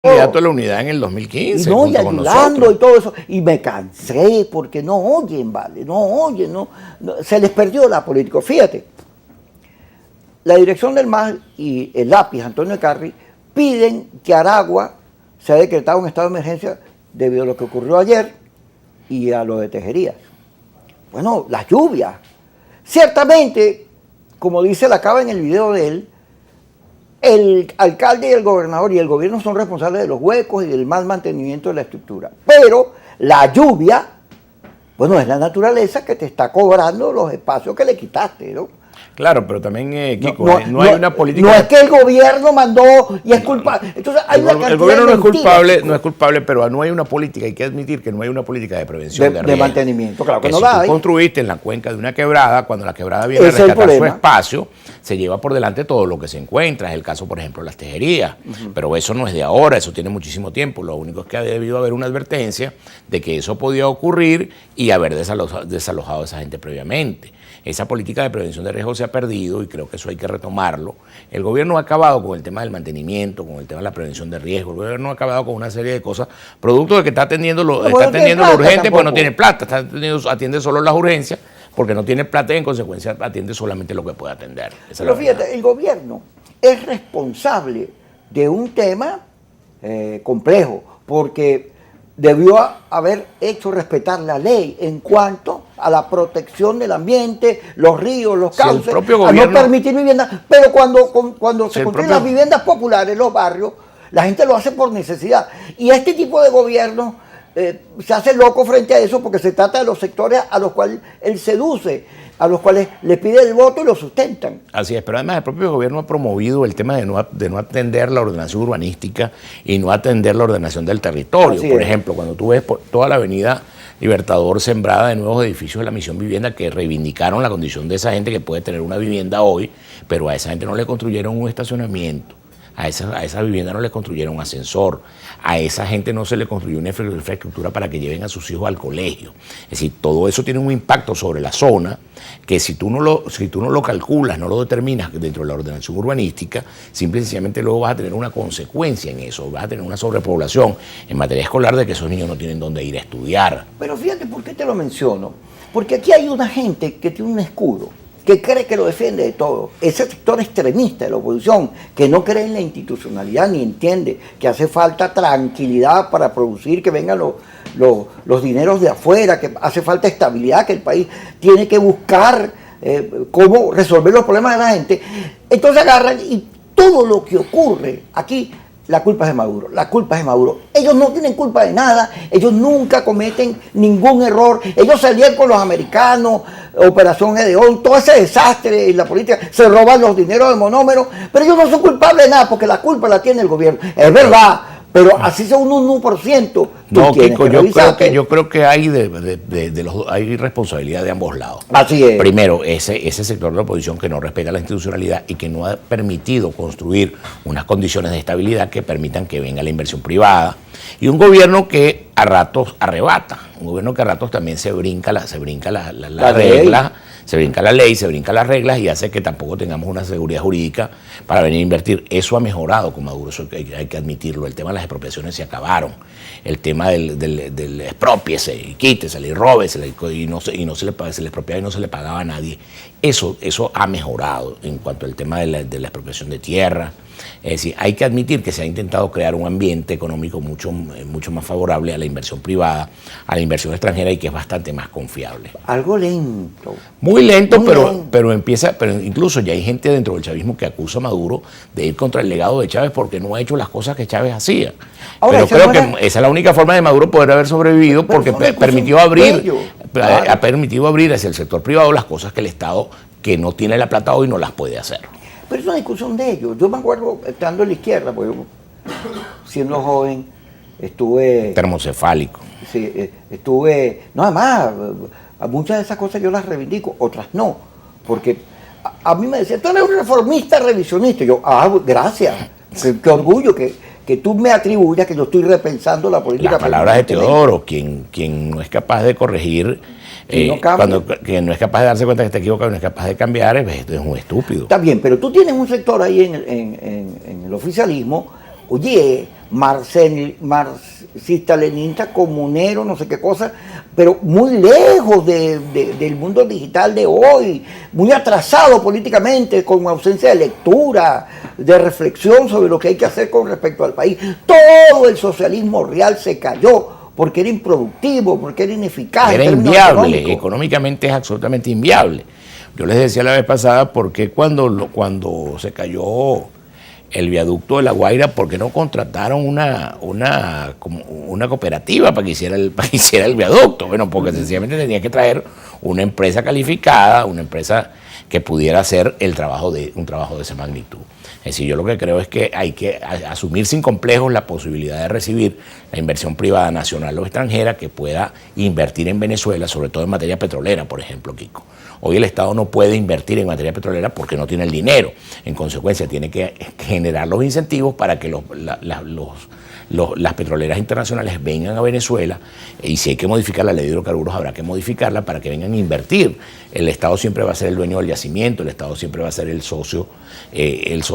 Candidato a la unidad en el 2015. Y no, y ayudando y todo eso. Y me cansé porque no oyen, vale, no oyen, no, se les perdió la política. Fíjate, la dirección del MAS y el lápiz, Antonio Carri, piden que Aragua se ha decretado un estado de emergencia debido a lo que ocurrió ayer y a lo de Tejerías. Bueno, las lluvias. Ciertamente, como dice la Cava en el video de él, el alcalde y el gobernador y el gobierno son responsables de los huecos y del mal mantenimiento de la estructura. Pero la lluvia, bueno, es la naturaleza que te está cobrando los espacios que le quitaste, ¿no? Claro, pero también, Kiko, no hay una política... No es que el gobierno mandó y es culpable. Entonces, hay una el gobierno no es culpable, pero no hay una política, hay que admitir que no hay una política de prevención de riesgo. De mantenimiento, claro que no si la tú hay. construiste en la cuenca de una quebrada, cuando la quebrada viene a rescatar su espacio, se lleva por delante todo lo que se encuentra. Es el caso, por ejemplo, de las tejerías. Pero eso no es de ahora, eso tiene muchísimo tiempo. Lo único es que ha debido haber una advertencia de que eso podía ocurrir y haber desalojado a esa gente previamente. Esa política de prevención de riesgo se ha perdido y creo que eso hay que retomarlo. El gobierno ha acabado con el tema del mantenimiento, con el tema de la prevención de riesgo. El gobierno ha acabado con una serie de cosas, producto de que está atendiendo lo urgente, pues no tiene plata, atiende solo las urgencias, porque no tiene plata y en consecuencia atiende solamente lo que puede atender. Pero fíjate, el gobierno es responsable de un tema complejo, porque debió haber hecho respetar la ley en cuanto a la protección del ambiente, los ríos, los cauces, a no permitir viviendas. Pero cuando se construyen las viviendas populares, los barrios, la gente lo hace por necesidad. Y este tipo de gobierno se hace loco frente a eso porque se trata de los sectores a los cuales él seduce, a los cuales le pide el voto y lo sustentan. Así es, pero además el propio gobierno ha promovido el tema de no atender la ordenación urbanística y no atender la ordenación del territorio. Por ejemplo, cuando tú ves por toda la avenida Libertador sembrada de nuevos edificios de la Misión Vivienda que reivindicaron la condición de esa gente que puede tener una vivienda hoy, pero a esa gente no le construyeron un estacionamiento. A esa vivienda no le construyeron un ascensor, a esa gente no se le construyó una infraestructura para que lleven a sus hijos al colegio. Es decir, todo eso tiene un impacto sobre la zona que si tú no lo calculas, no lo determinas dentro de la ordenación urbanística, simple y sencillamente luego vas a tener una consecuencia en eso, vas a tener una sobrepoblación en materia escolar de que esos niños no tienen dónde ir a estudiar. Pero fíjate por qué te lo menciono, porque aquí hay una gente que tiene un escudo, que cree que lo defiende de todo. Ese sector extremista de la oposición, que no cree en la institucionalidad ni entiende que hace falta tranquilidad para producir, que vengan los dineros de afuera, que hace falta estabilidad, que el país tiene que buscar cómo resolver los problemas de la gente. Entonces agarran y todo lo que ocurre aquí, la culpa es de Maduro, la culpa es de Maduro. Ellos no tienen culpa de nada, ellos nunca cometen ningún error. Ellos salían con los americanos, Operación Gedeón, todo ese desastre en la política, se roban los dineros del monómero, pero ellos no son culpables de nada porque la culpa la tiene el gobierno. Es verdad, pero así son un 1%. No, Kiko, yo creo que hay hay responsabilidad de ambos lados. Así es. Primero, ese sector de la oposición que no respeta la institucionalidad y que no ha permitido construir unas condiciones de estabilidad que permitan que venga la inversión privada. Y un gobierno que a ratos arrebata, un gobierno que a ratos también se brinca la regla, se brinca la ley, se brinca las reglas y hace que tampoco tengamos una seguridad jurídica para venir a invertir. Eso ha mejorado con Maduro, eso hay que admitirlo. El tema de las expropiaciones se acabaron. El tema del expropiese y quítese y róbese y no se le expropiaba y no se le pagaba a nadie. Eso ha mejorado en cuanto al tema de la expropiación de tierra. Es decir, hay que admitir que se ha intentado crear un ambiente económico mucho más favorable a la inversión privada, a la inversión extranjera y que es bastante más confiable. Algo lento. Muy lento, pero incluso ya hay gente dentro del chavismo que acusa a Maduro de ir contra el legado de Chávez porque no ha hecho las cosas que Chávez hacía. Ahora, pero creo que esa es la única forma de Maduro poder haber sobrevivido porque permitió abrir hacia el sector privado las cosas que el Estado, que no tiene la plata hoy, no las puede hacer. Pero es una discusión de ellos. Yo me acuerdo estando en la izquierda, porque siendo joven estuve... Termocefálico. Sí, estuve... No, además, muchas de esas cosas yo las reivindico, otras no. Porque a mí me decían, tú eres un reformista revisionista. Y yo, gracias. Qué orgullo que tú me atribuyas que yo estoy repensando la política. Las palabras de Teodoro, quien no es capaz de corregir... que no es capaz de darse cuenta que está equivocado, no es capaz de cambiar, es un estúpido. Está bien, pero tú tienes un sector ahí en el oficialismo oye, marxista-leninista, comunero, no sé qué cosa, pero muy lejos del mundo digital de hoy, muy atrasado políticamente, con ausencia de lectura, de reflexión sobre lo que hay que hacer con respecto al país. Todo el socialismo real se cayó porque era improductivo, porque era ineficaz. Era inviable, económicamente es absolutamente inviable. Yo les decía la vez pasada porque cuando se cayó el viaducto de La Guaira, ¿por qué no contrataron una cooperativa para que hiciera el viaducto? Bueno, porque sencillamente tenía que traer una empresa calificada, una empresa que pudiera hacer un trabajo de esa magnitud. Es decir, yo lo que creo es que hay que asumir sin complejos la posibilidad de recibir la inversión privada nacional o extranjera que pueda invertir en Venezuela, sobre todo en materia petrolera, por ejemplo, Kiko. Hoy el Estado no puede invertir en materia petrolera porque no tiene el dinero. En consecuencia, tiene que generar los incentivos para que las petroleras internacionales vengan a Venezuela, y si hay que modificar la ley de hidrocarburos habrá que modificarla para que vengan a invertir. El Estado siempre va a ser el dueño del yacimiento, el Estado siempre va a ser el socio,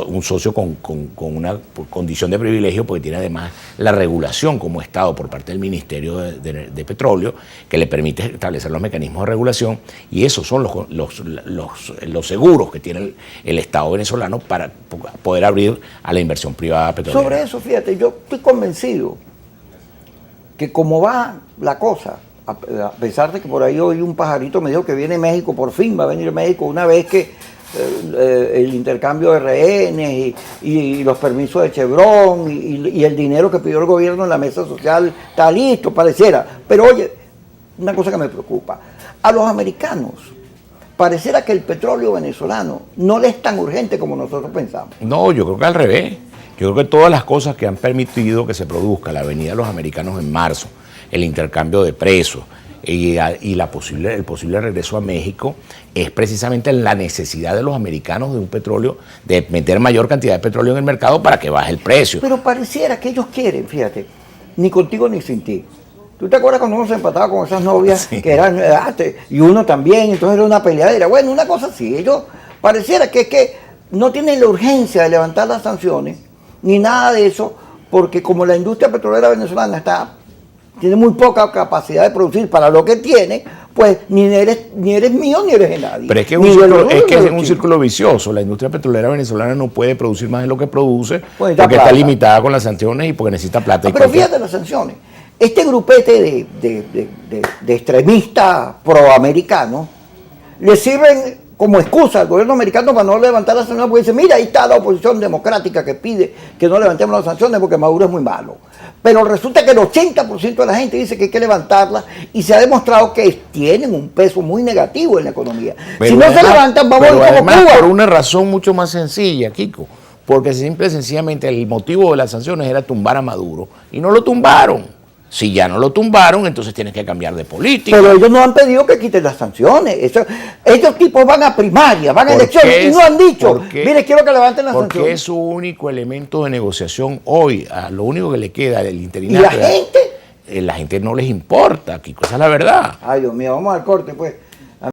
un socio con una condición de privilegio, porque tiene además la regulación como Estado por parte del Ministerio de Petróleo, que le permite establecer los mecanismos de regulación, y esos son los seguros que tiene el Estado venezolano para poder abrir a la inversión privada petrolera. Sobre eso, fíjate, yo estoy convencido que como va la cosa, a pesar de que por ahí hoy un pajarito me dijo que viene México, por fin va a venir México, una vez que el intercambio de rehenes y los permisos de Chevron y el dinero que pidió el gobierno en la mesa social está listo, pareciera. Pero oye, una cosa que me preocupa, a los americanos pareciera que el petróleo venezolano no le es tan urgente como nosotros pensamos. No, yo creo que al revés. Yo creo que todas las cosas que han permitido que se produzca la venida de los americanos en marzo, el intercambio de presos y el posible regreso a México, es precisamente la necesidad de los americanos de un petróleo, de meter mayor cantidad de petróleo en el mercado para que baje el precio. Pero pareciera que ellos quieren, fíjate, ni contigo ni sin ti. ¿Tú te acuerdas cuando uno se empataba con esas novias que eran, y uno también, entonces era una peleadera? Bueno, una cosa así, ellos pareciera que es que no tienen la urgencia de levantar las sanciones, ni nada de eso, porque como la industria petrolera venezolana tiene muy poca capacidad de producir para lo que tiene, pues ni eres mío ni eres de nadie. Pero es que es un círculo vicioso. La industria petrolera venezolana no puede producir más de lo que produce, pues porque está limitada con las sanciones y porque necesita plata. Pero fíjate las sanciones. Este grupete de extremistas proamericanos le sirven como excusa al gobierno americano para no levantar las sanciones, porque dice, mira, ahí está la oposición democrática que pide que no levantemos las sanciones porque Maduro es muy malo. Pero resulta que el 80% de la gente dice que hay que levantarlas, y se ha demostrado que tienen un peso muy negativo en la economía. Pero si no se levantan, vamos a ir como Cuba. Por una razón mucho más sencilla, Kiko, porque simple y sencillamente el motivo de las sanciones era tumbar a Maduro, y no lo tumbaron. Si ya no lo tumbaron, entonces tienes que cambiar de política. Pero ellos no han pedido que quiten las sanciones. Estos tipos van a primaria, van a elecciones y no han dicho, mire, quiero que levanten las sanciones. Porque es su único elemento de negociación hoy. Lo único que le queda del interinato. ¿Y la gente? La gente no les importa, Kiko, esa es la verdad. Ay, Dios mío, vamos al corte, pues.